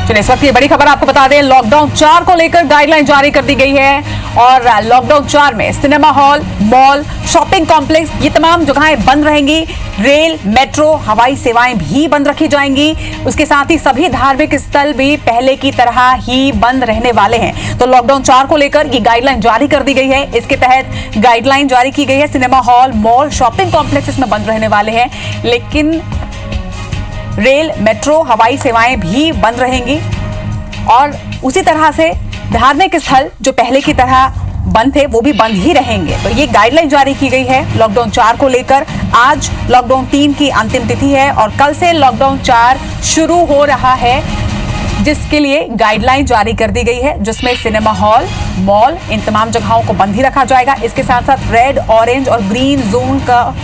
चलिए इस वक्त ये बड़ी खबर आपको बता दें, लॉकडाउन 4 को लेकर गाइडलाइन जारी कर दी गई है और लॉकडाउन 4 में cinema hall, mall, shopping complex ये तमाम जगहें बंद रहेंगी। रेल, मेट्रो, हवाई सेवाएं भी बंद रखी जाएंगी। उसके साथ ही सभी धार्मिक स्थल भी पहले की तरह ही बंद रहने वाले हैं। तो लॉकडाउन 4 को लेकर ये गाइडलाइन जारी कर दी गई है। इसके तहत गाइडलाइन जारी की गई है, cinema hall, mall, shopping complex इसमें बंद रहने वाले हैं, लेकिन रेल, मेट्रो, हवाई सेवाएं भी बंद रहेंगी। और उसी तरह से धार्मिक स्थल जो पहले की तरह बंद थे वो भी बंद ही रहेंगे। तो ये गाइडलाइन जारी की गई है लॉकडाउन 4 को लेकर। आज लॉकडाउन 3 की अंतिम तिथि है और कल से लॉकडाउन 4 शुरू हो रहा है, जिसके लिए गाइडलाइन जारी कर दी गई है, जिसमें सिनेमा हॉल, मॉल इन तमाम जगहों को बंद ही रखा जाएगा। इसके साथ साथ रेड, ऑरेंज और ग्रीन जोन का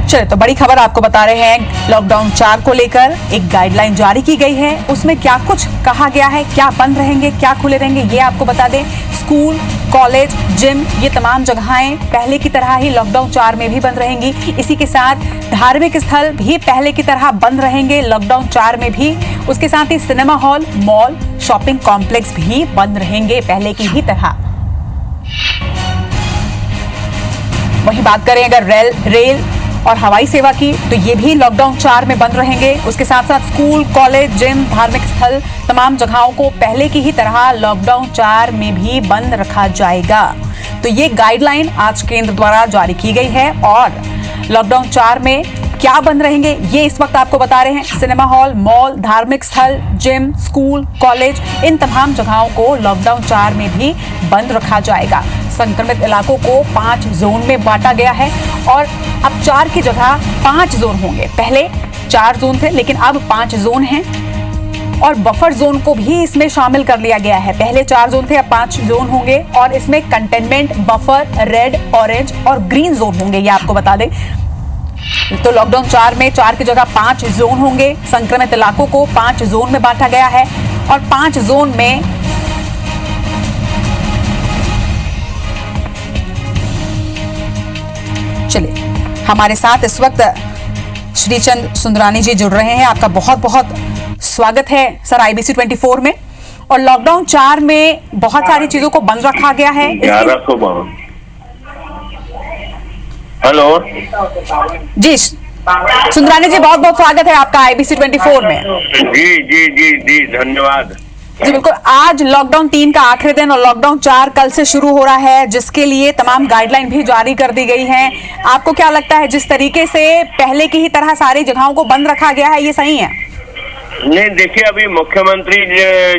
चलिए तो बड़ी खबर आपको बता रहे हैं, लॉकडाउन 4 को लेकर एक गाइडलाइन जारी की गई है। उसमें क्या कुछ कहा गया है, क्या बंद रहेंगे, क्या खुले रहेंगे, ये आपको बता दें। स्कूल, कॉलेज, जिम ये तमाम जगहें पहले की तरह ही लॉकडाउन 4 में भी बंद रहेंगी। इसी के साथ धार्मिक स्थल भी पहले की तरह बंद रहेंगे लॉकडाउन 4 में भी। उसके साथ ही cinema hall, mall, shopping complex भी बंद रहेंगे पहले की ही तरह। वहीं बात करें अगर रेल और हवाई सेवा की, तो ये भी लॉकडाउन 4 में बंद रहेंगे। उसके साथ साथ स्कूल, कॉलेज, जिम, धार्मिक स्थल तमाम जगहों को पहले की ही तरह लॉकडाउन 4 में भी बंद रखा जाएगा। तो ये गाइडलाइन आज केंद्र द्वारा जारी की गई है और लॉकडाउन 4 में क्या बंद रहेंगे ये इस वक्त आपको बता रहे हैं। सिनेमा हॉल, मॉल, धार्मिक स्थल, जिम, स्कूल, कॉलेज इन तमाम जगहों को लॉकडाउन 4 में भी बंद रखा जाएगा। संक्रमित इलाकों को 5 जोन में बांटा गया है और अब 4 की जगह 5 जोन होंगे। पहले 4 जोन थे लेकिन अब 5 जोन हैं और बफर जोन को भी इसमें शामिल कर लिया गया है। पहले 4 जोन थे, अब 5 जोन होंगे और इसमें कंटेनमेंट, बफर, रेड, ऑरेंज और ग्रीन जोन होंगे, ये आपको बता दें। तो लॉकडाउन 4 में 4 की जगह 5 जोन होंगे। संक्रमित इलाकों को 5 जोन में बांटा गया है और 5 जोन में चलिए हमारे साथ इस वक्त श्रीचंद सुंदरानी जी जुड़ रहे हैं। आपका बहुत बहुत स्वागत है सर IBC 24 में। और लॉकडाउन 4 में बहुत सारी चीजों को बंद रखा गया है। हेलो जी सुंदरानी जी, बहुत बहुत स्वागत है आपका IBC 24 में। जी जी जी जी धन्यवाद। जी बिल्कुल, आज लॉकडाउन 3 का आखिरी दिन और लॉकडाउन 4 कल से शुरू हो रहा है, जिसके लिए तमाम गाइडलाइन भी जारी कर दी गई हैं। आपको क्या लगता है, जिस तरीके से पहले की ही तरह सारी जगहों को बंद रखा गया है, ये सही है? नहीं, देखिए अभी मुख्यमंत्री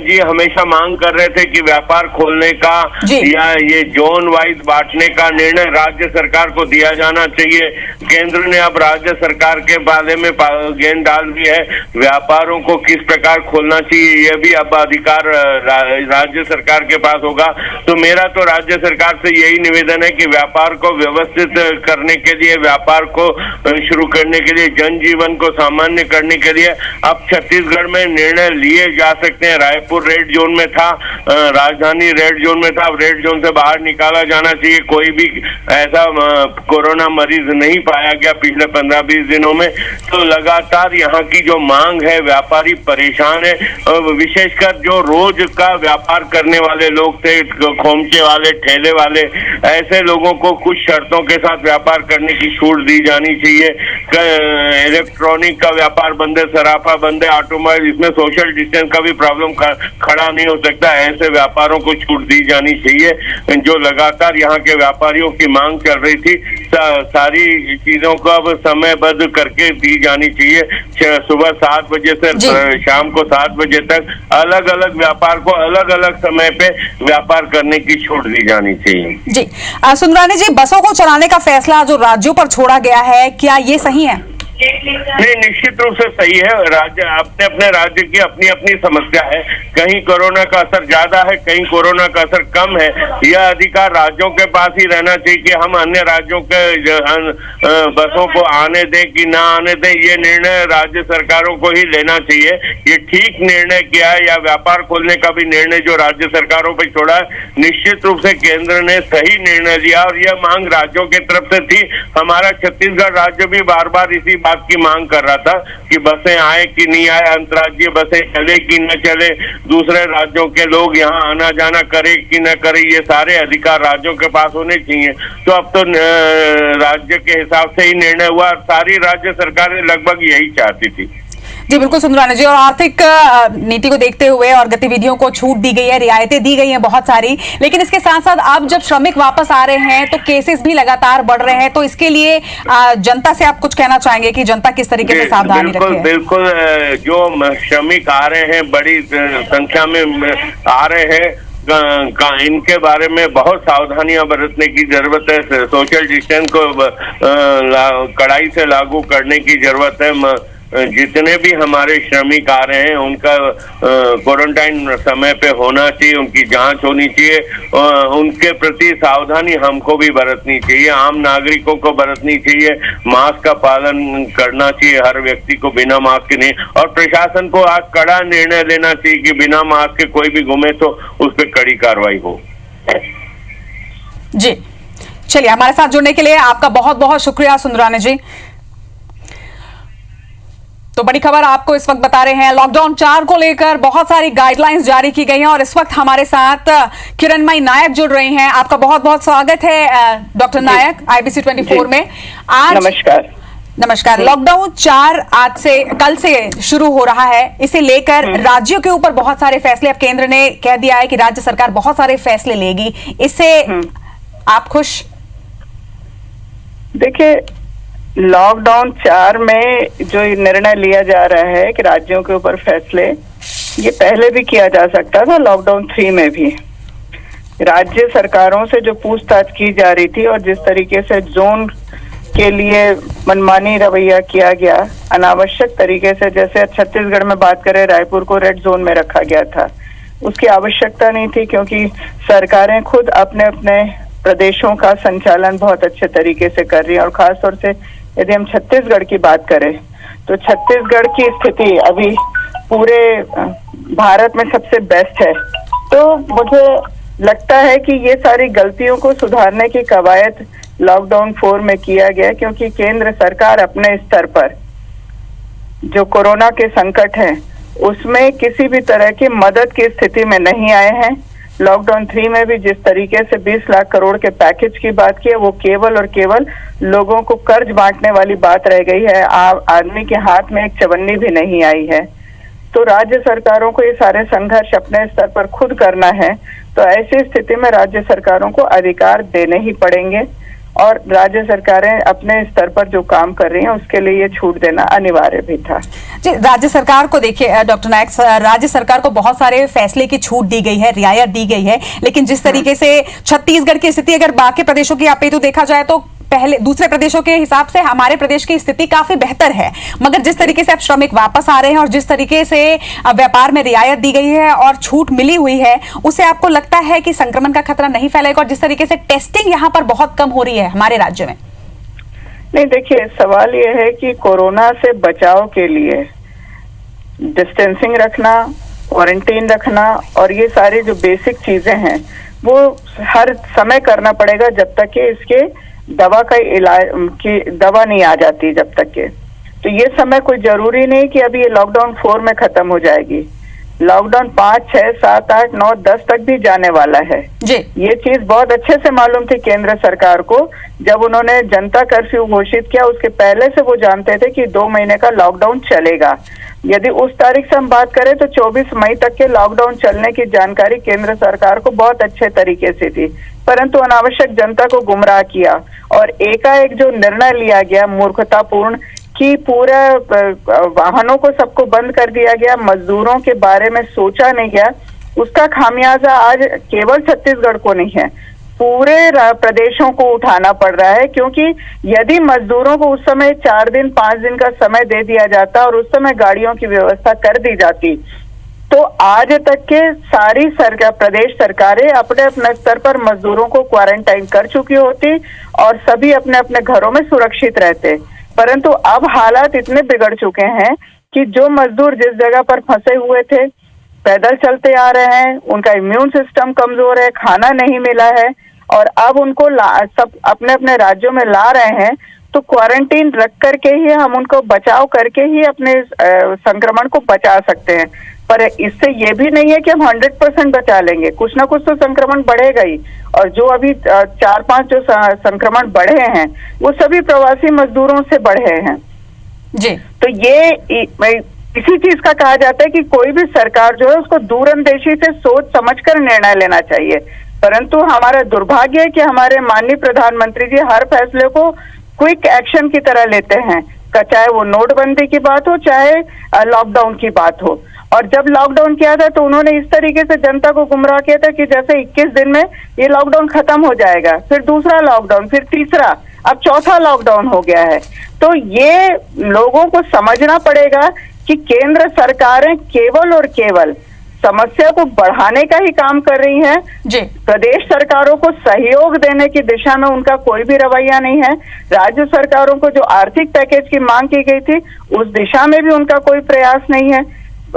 जी हमेशा मांग कर रहे थे कि व्यापार खोलने का या ये जोन वाइज बांटने का निर्णय राज्य सरकार को दिया जाना चाहिए। केंद्र ने अब राज्य सरकार के बारे में गेंद डाल दी है। व्यापारों को किस प्रकार खोलना चाहिए ये भी अब अधिकार राज्य सरकार के पास होगा। तो मेरा तो राज्य सरकार से यही निवेदन है कि व्यापार को व्यवस्थित करने के लिए, व्यापार को शुरू करने के लिए, जनजीवन को सामान्य करने के लिए अब छत्तीसगढ़ में निर्णय लिए जा सकते हैं। रायपुर रेड जोन में था, राजधानी रेड जोन में था, अब रेड जोन से बाहर निकाला जाना चाहिए। कोई भी ऐसा कोरोना मरीज नहीं पाया गया पिछले 15-20 दिनों में। तो लगातार यहाँ की जो मांग है, व्यापारी परेशान है, विशेषकर जो रोज का व्यापार करने वाले लोग थे, खोमचे वाले, ठेले वाले, ऐसे लोगों को कुछ शर्तों के साथ व्यापार करने की छूट दी जानी चाहिए। इलेक्ट्रॉनिक का व्यापार बंद है, सराफा बंद है, ऑटोमोबाइल, इसमें सोशल डिस्टेंस का भी प्रॉब्लम खड़ा नहीं हो सकता। ऐसे व्यापारों को छूट दी जानी चाहिए। जो लगातार यहाँ के व्यापारियों की मांग चल रही थी, सारी चीजों को अब समयबद्ध करके दी जानी चाहिए। सुबह 7 बजे से शाम को 7 बजे तक अलग अलग व्यापार को अलग अलग समय पे व्यापार करने की छूट दी जानी चाहिए। जी सुंदरानी जी, बसों को चलाने का फैसला जो राज्यों पर छोड़ा गया है, क्या ये सही है? नहीं, निश्चित रूप से सही है। राज्य अपने अपने राज्य की अपनी अपनी समस्या है। कहीं कोरोना का असर ज्यादा है, कहीं कोरोना का असर कम है। यह अधिकार राज्यों के पास ही रहना चाहिए कि हम अन्य राज्यों के बसों को आने दें कि ना आने दें, ये निर्णय राज्य सरकारों को ही लेना चाहिए। ये ठीक निर्णय किया है, या व्यापार खोलने का भी निर्णय जो राज्य सरकारों पर छोड़ा है, निश्चित रूप से केंद्र ने सही निर्णय लिया और यह मांग राज्यों की तरफ से थी। हमारा छत्तीसगढ़ राज्य भी बार बार इसी बात की मांग कर रहा था कि बसें आए कि नहीं आए, अंतर्राज्यीय बसें चले कि न चले, दूसरे राज्यों के लोग यहाँ आना जाना करे कि न करे, ये सारे अधिकार राज्यों के पास होने चाहिए। तो अब तो राज्य के हिसाब से ही निर्णय हुआ। सारी राज्य सरकारें लगभग यही चाहती थी। जी बिल्कुल सुंदरानी जी, और आर्थिक नीति को देखते हुए और गतिविधियों को छूट दी गई है, रियायतें दी गई हैं बहुत सारी, लेकिन इसके साथ साथ अब जब श्रमिक वापस आ रहे हैं तो केसेस भी लगातार बढ़ रहे हैं। तो इसके लिए जनता से आप कुछ कहना चाहेंगे कि जनता किस तरीके से सावधानी रखे? बिल्कुल, जो श्रमिक आ रहे हैं, बड़ी संख्या में आ रहे हैं, इनके बारे में बहुत सावधानियां बरतने की जरूरत है। सोशल डिस्टेंस को कड़ाई से लागू करने की जरूरत है। जितने भी हमारे श्रमिक आ रहे हैं उनका क्वारंटाइन समय पे होना चाहिए, उनकी जांच होनी चाहिए, उनके प्रति सावधानी हमको भी बरतनी चाहिए, आम नागरिकों को बरतनी चाहिए। मास्क का पालन करना चाहिए हर व्यक्ति को, बिना मास्क के नहीं। और प्रशासन को आज कड़ा निर्णय लेना चाहिए कि बिना मास्क के कोई भी घूमे तो उस पर कड़ी कार्रवाई हो। जी चलिए, हमारे साथ जुड़ने के लिए आपका बहुत बहुत शुक्रिया सुंदरानी जी। तो बड़ी खबर आपको इस वक्त बता रहे हैं, लॉकडाउन 4 को लेकर बहुत सारी गाइडलाइंस जारी की गई हैं और इस वक्त हमारे साथ किरणमयी नायक जुड़ रही हैं। आपका बहुत बहुत स्वागत है डॉक्टर नायक IBC 24 में। आज नमस्कार। लॉकडाउन 4 आज से, कल से शुरू हो रहा है। इसे लेकर राज्यों के ऊपर बहुत सारे फैसले, अब केंद्र ने कह दिया है कि राज्य सरकार बहुत सारे फैसले लेगी। इससे आप खुश? देखिए, लॉकडाउन 4 में जो निर्णय लिया जा रहा है कि राज्यों के ऊपर फैसले, ये पहले भी किया जा सकता था। लॉकडाउन 3 में भी राज्य सरकारों से जो पूछताछ की जा रही थी और जिस तरीके से जोन के लिए मनमानी रवैया किया गया, अनावश्यक तरीके से, जैसे छत्तीसगढ़ में बात करें, रायपुर को रेड जोन में रखा गया था, उसकी आवश्यकता नहीं थी क्योंकि सरकारें खुद अपने अपने प्रदेशों का संचालन बहुत अच्छे तरीके से कर रही है। और खासतौर से यदि हम छत्तीसगढ़ की बात करें तो छत्तीसगढ़ की स्थिति अभी पूरे भारत में सबसे बेस्ट है। तो मुझे लगता है कि ये सारी गलतियों को सुधारने की कवायद लॉकडाउन 4 में किया गया, क्योंकि केंद्र सरकार अपने स्तर पर जो कोरोना के संकट है उसमें किसी भी तरह की मदद की स्थिति में नहीं आए हैं। लॉकडाउन 3 में भी जिस तरीके से 20 लाख करोड़ के पैकेज की बात की है, वो केवल और केवल लोगों को कर्ज बांटने वाली बात रह गई है। आदमी के हाथ में एक चवन्नी भी नहीं आई है। तो राज्य सरकारों को ये सारे संघर्ष अपने स्तर पर खुद करना है। तो ऐसी स्थिति में राज्य सरकारों को अधिकार देने ही पड़ेंगे और राज्य सरकारें अपने स्तर पर जो काम कर रही हैं उसके लिए ये छूट देना अनिवार्य भी था। जी, राज्य सरकार को देखिए डॉक्टर नायक, राज्य सरकार को बहुत सारे फैसले की छूट दी गई है, रियायत दी गई है, लेकिन जिस तरीके से छत्तीसगढ़ की स्थिति अगर बाकी प्रदेशों की अपेक्षा देखा जाए तो पहले दूसरे प्रदेशों के हिसाब से हमारे प्रदेश की स्थिति काफी बेहतर है। मगर जिस तरीके से अब श्रमिक वापस आ रहे हैं और जिस तरीके से व्यापार में रियायत दी गई है और छूट मिली हुई है, उससे आपको लगता है कि संक्रमण का खतरा नहीं फैलेगा? और जिस तरीके से टेस्टिंग यहाँ पर बहुत कम हो रही है हमारे राज्य में। नहीं, देखिए, सवाल ये है कि कोरोना से बचाव के लिए डिस्टेंसिंग रखना, क्वारंटीन रखना और ये सारी जो बेसिक चीजें हैं वो हर समय करना पड़ेगा जब तक कि इसके दवा का इलाज की दवा नहीं आ जाती जब तक के। तो ये समय कोई जरूरी नहीं कि अभी ये लॉकडाउन 4 में खत्म हो जाएगी। लॉकडाउन 5, 6, 7, 8, 9, 10 तक भी जाने वाला है जी। ये चीज बहुत अच्छे से मालूम थी केंद्र सरकार को। जब उन्होंने जनता कर्फ्यू घोषित किया उसके पहले से वो जानते थे कि 2 महीने का लॉकडाउन चलेगा। यदि उस तारीख से हम बात करें तो 24 मई तक के लॉकडाउन चलने की जानकारी केंद्र सरकार को बहुत अच्छे तरीके से थी, परंतु अनावश्यक जनता को गुमराह किया और एकाएक जो निर्णय लिया गया मूर्खतापूर्ण कि पूरा वाहनों को सबको बंद कर दिया गया, मजदूरों के बारे में सोचा नहीं गया, उसका खामियाजा आज केवल छत्तीसगढ़ को नहीं है, पूरे प्रदेशों को उठाना पड़ रहा है, क्योंकि यदि मजदूरों को उस समय 4 दिन 5 दिन का समय दे दिया जाता और उस समय गाड़ियों की व्यवस्था कर दी जाती, तो आज तक के सारी सरकार, प्रदेश सरकारें अपने अपने स्तर पर मजदूरों को क्वारंटाइन कर चुकी होती और सभी अपने अपने घरों में सुरक्षित रहते। परंतु अब हालात इतने बिगड़ चुके हैं कि जो मजदूर जिस जगह पर फंसे हुए थे, पैदल चलते आ रहे हैं, उनका इम्यून सिस्टम कमजोर है, खाना नहीं मिला है और अब उनको सब अपने अपने राज्यों में ला रहे हैं, तो क्वारंटीन रख करके ही हम उनको बचाव करके ही अपने संक्रमण को बचा सकते हैं। पर इससे ये भी नहीं है कि हम 100% बचा लेंगे, कुछ ना कुछ तो संक्रमण बढ़ेगा ही। और जो अभी 4-5 जो संक्रमण बढ़े हैं वो सभी प्रवासी मजदूरों से बढ़े हैं जी। तो ये इसी चीज का कहा जाता है कि कोई भी सरकार जो है उसको दूरंदेशी से सोच समझकर निर्णय लेना चाहिए। परंतु हमारा दुर्भाग्य है कि हमारे माननीय प्रधानमंत्री जी हर फैसले को क्विक एक्शन की तरह लेते हैं, चाहे वो नोटबंदी की बात हो, चाहे लॉकडाउन की बात हो। और जब लॉकडाउन किया था तो उन्होंने इस तरीके से जनता को गुमराह किया था कि जैसे 21 दिन में ये लॉकडाउन खत्म हो जाएगा, फिर दूसरा लॉकडाउन, फिर तीसरा, अब चौथा लॉकडाउन हो गया है। तो ये लोगों को समझना पड़ेगा कि केंद्र सरकारें केवल और केवल समस्या को बढ़ाने का ही काम कर रही है जी। प्रदेश सरकारों को सहयोग देने की दिशा में उनका कोई भी रवैया नहीं है। राज्य सरकारों को जो आर्थिक पैकेज की मांग की गई थी उस दिशा में भी उनका कोई प्रयास नहीं है।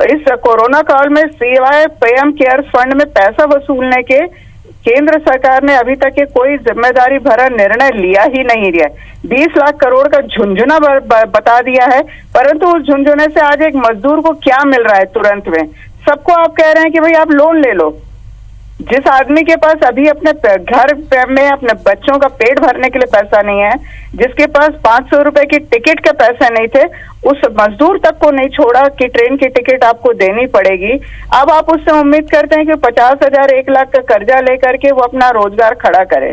इस कोरोना काल में सिवाय पीएम केयर्स फंड में पैसा वसूलने के केंद्र सरकार ने अभी तक के कोई जिम्मेदारी भरा निर्णय लिया ही नहीं है। 20 लाख करोड़ का झुंझुना बता दिया है, परंतु उस झुंझुने से आज एक मजदूर को क्या मिल रहा है तुरंत में? सबको आप कह रहे हैं कि भाई आप लोन ले लो। जिस आदमी के पास अभी अपने घर में अपने बच्चों का पेट भरने के लिए पैसा नहीं है, जिसके पास 500 रुपए की टिकट के पैसे नहीं थे, उस मजदूर तक को नहीं छोड़ा कि ट्रेन की टिकट आपको देनी पड़ेगी। अब आप उससे उम्मीद करते हैं कि 50,000 1 लाख का कर्जा लेकर के वो अपना रोजगार खड़ा करे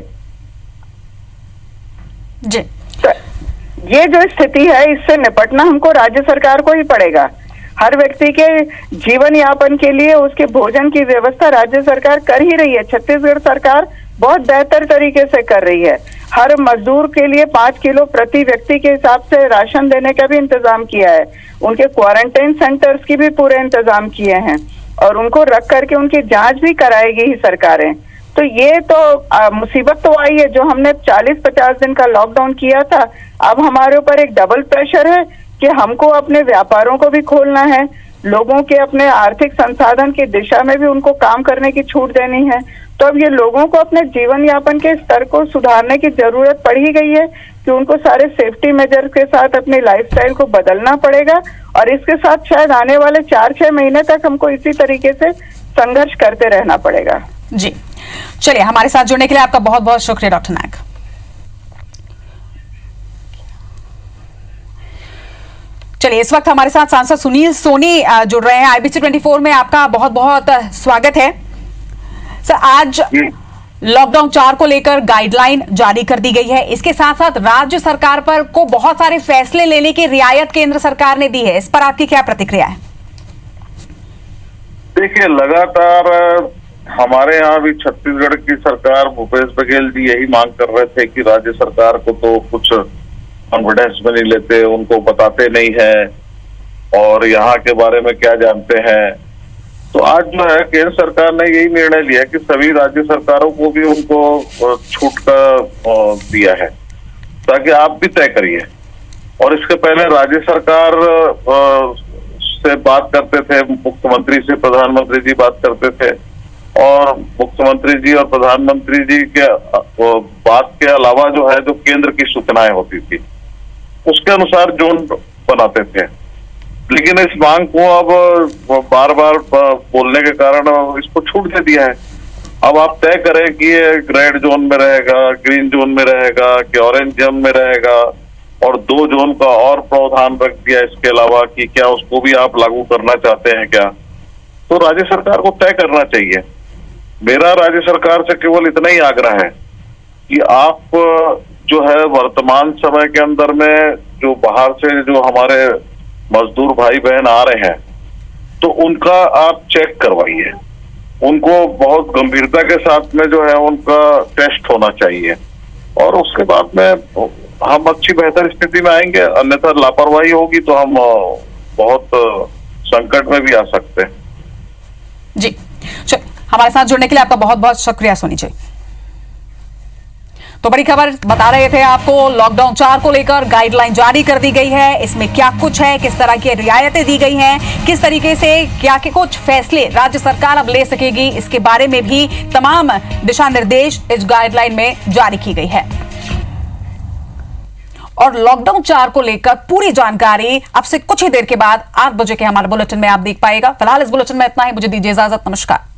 जी। तो ये जो स्थिति है इससे निपटना हमको राज्य सरकार को ही पड़ेगा। हर व्यक्ति के जीवन यापन के लिए उसके भोजन की व्यवस्था राज्य सरकार कर ही रही है। छत्तीसगढ़ सरकार बहुत बेहतर तरीके से कर रही है। हर मजदूर के लिए 5 किलो प्रति व्यक्ति के हिसाब से राशन देने का भी इंतजाम किया है। उनके क्वारंटाइन सेंटर्स की भी पूरे इंतजाम किए हैं और उनको रख करके उनकी जांच भी कराएगी ही सरकारें। तो ये तो मुसीबत तो आई है। जो हमने 40-50 दिन का लॉकडाउन किया था, अब हमारे ऊपर एक डबल प्रेशर है कि हमको अपने व्यापारों को भी खोलना है, लोगों के अपने आर्थिक संसाधन की दिशा में भी उनको काम करने की छूट देनी है। तो अब ये लोगों को अपने जीवन यापन के स्तर को सुधारने की जरूरत पड़ ही गई है कि उनको सारे सेफ्टी मेजर के साथ अपनी लाइफस्टाइल को बदलना पड़ेगा और इसके साथ शायद आने वाले 4-6 महीने तक हमको इसी तरीके से संघर्ष करते रहना पड़ेगा। जी, चलिए, हमारे साथ जुड़ने के लिए आपका बहुत बहुत शुक्रिया डॉक्टर नायक। चलिए, इस वक्त हमारे साथ सांसद सुनील सोनी जुड़ रहे हैं। IBC 24 में आपका बहुत बहुत स्वागत है सर। आज लॉकडाउन 4 को लेकर गाइडलाइन जारी कर दी गई है, इसके साथ साथ राज्य सरकार पर को बहुत सारे फैसले लेने की रियायत केंद्र सरकार ने दी है। इस पर आपकी क्या प्रतिक्रिया है? देखिए, लगातार हमारे यहाँ भी छत्तीसगढ़ की सरकार, भूपेश बघेल जी यही मांग कर रहे थे कि राज्य सरकार को तो कुछ कॉन्फिडेंस में नहीं लेते, उनको बताते नहीं है और यहाँ के बारे में क्या जानते हैं। तो आज जो है केंद्र सरकार ने यही निर्णय लिया कि सभी राज्य सरकारों को भी उनको छूट का दिया है ताकि आप भी तय करिए। और इसके पहले राज्य सरकार से बात करते थे, मुख्यमंत्री से प्रधानमंत्री जी बात करते थे और मुख्यमंत्री जी और प्रधानमंत्री जी के बात के अलावा जो है जो केंद्र की सूचनाएं होती थी उसके अनुसार जोन बनाते थे। लेकिन इस मांग को अब बार बार बोलने के कारण इसको छूट दे दिया है। अब आप तय करें कि ये रेड जोन में रहेगा, ग्रीन जोन में रहेगा कि ऑरेंज जोन में रहेगा, और 2 जोन का और प्रावधान रख दिया इसके अलावा कि क्या उसको भी आप लागू करना चाहते हैं क्या। तो राज्य सरकार को तय करना चाहिए। मेरा राज्य सरकार से केवल इतना ही आग्रह है कि आप जो है वर्तमान समय के अंदर में जो बाहर से जो हमारे मजदूर भाई बहन आ रहे हैं तो उनका आप चेक करवाइए। उनको बहुत गंभीरता के साथ में जो है उनका टेस्ट होना चाहिए, और उसके बाद में हम अच्छी बेहतर स्थिति में आएंगे। अन्यथा लापरवाही होगी तो हम बहुत संकट में भी आ सकते हैं। जी, हमारे साथ जुड़ने के लिए आपका बहुत बहुत शुक्रिया सोनी जी। तो बड़ी खबर बता रहे थे आपको, लॉकडाउन 4 को लेकर गाइडलाइन जारी कर दी गई है। इसमें क्या कुछ है, किस तरह की रियायतें दी गई हैं, किस तरीके से क्या के कुछ फैसले राज्य सरकार अब ले सकेगी, इसके बारे में भी तमाम दिशा निर्देश इस गाइडलाइन में जारी की गई है। और लॉकडाउन 4 को लेकर पूरी जानकारी अब से कुछ ही देर के बाद 8 बजे के हमारे बुलेटिन में आप देख पाएगा। फिलहाल इस बुलेटिन में इतना ही, मुझे दीजिए इजाजत, नमस्कार।